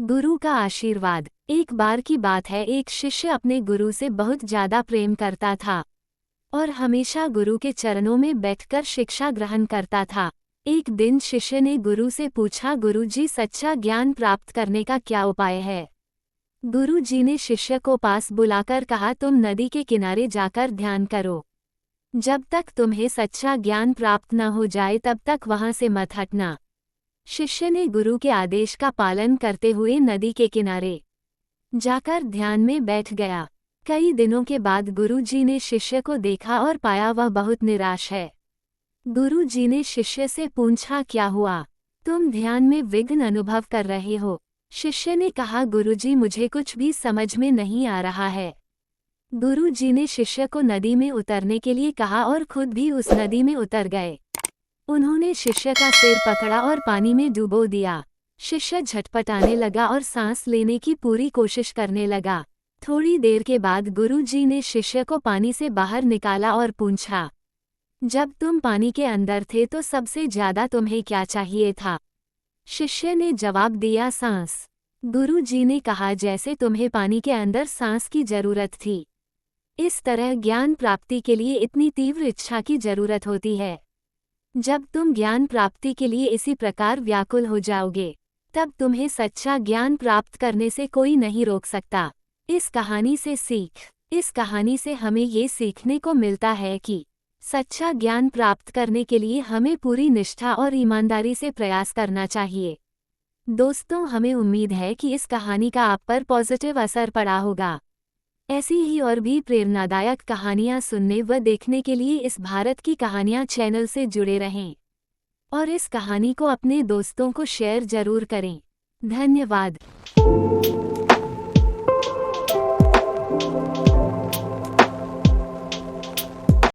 गुरु का आशीर्वाद। एक बार की बात है, एक शिष्य अपने गुरु से बहुत ज्यादा प्रेम करता था और हमेशा गुरु के चरणों में बैठकर शिक्षा ग्रहण करता था। एक दिन शिष्य ने गुरु से पूछा, गुरुजी, सच्चा ज्ञान प्राप्त करने का क्या उपाय है? गुरु जी ने शिष्य को पास बुलाकर कहा, तुम नदी के किनारे जाकर ध्यान करो। जब तक तुम्हें सच्चा ज्ञान प्राप्त न हो जाए तब तक वहां से मत हटना। शिष्य ने गुरु के आदेश का पालन करते हुए नदी के किनारे जाकर ध्यान में बैठ गया। कई दिनों के बाद गुरु जी ने शिष्य को देखा और पाया वह बहुत निराश है। गुरु जी ने शिष्य से पूछा, क्या हुआ? तुम ध्यान में विघ्न अनुभव कर रहे हो। शिष्य ने कहा, गुरुजी, मुझे कुछ भी समझ में नहीं आ रहा है। गुरु जी ने शिष्य को नदी में उतरने के लिए कहा और खुद भी उस नदी में उतर गए। उन्होंने शिष्य का सिर पकड़ा और पानी में डुबो दिया। शिष्य झटपटाने लगा और सांस लेने की पूरी कोशिश करने लगा। थोड़ी देर के बाद गुरु जी ने शिष्य को पानी से बाहर निकाला और पूछा, जब तुम पानी के अंदर थे तो सबसे ज्यादा तुम्हें क्या चाहिए था? शिष्य ने जवाब दिया, सांस। गुरु जी ने कहा, जैसे तुम्हें पानी के अंदर सांस की जरूरत थी, इस तरह ज्ञान प्राप्ति के लिए इतनी तीव्र इच्छा की जरूरत होती है। जब तुम ज्ञान प्राप्ति के लिए इसी प्रकार व्याकुल हो जाओगे, तब तुम्हें सच्चा ज्ञान प्राप्त करने से कोई नहीं रोक सकता। इस कहानी से सीख। इस कहानी से हमें ये सीखने को मिलता है कि सच्चा ज्ञान प्राप्त करने के लिए हमें पूरी निष्ठा और ईमानदारी से प्रयास करना चाहिए। दोस्तों, हमें उम्मीद है कि इस कहानी का आप पर पॉजिटिव असर पड़ा होगा। ऐसी ही और भी प्रेरणादायक कहानियाँ सुनने व देखने के लिए इस भारत की कहानियाँ चैनल से जुड़े रहें और इस कहानी को अपने दोस्तों को शेयर जरूर करें। धन्यवाद।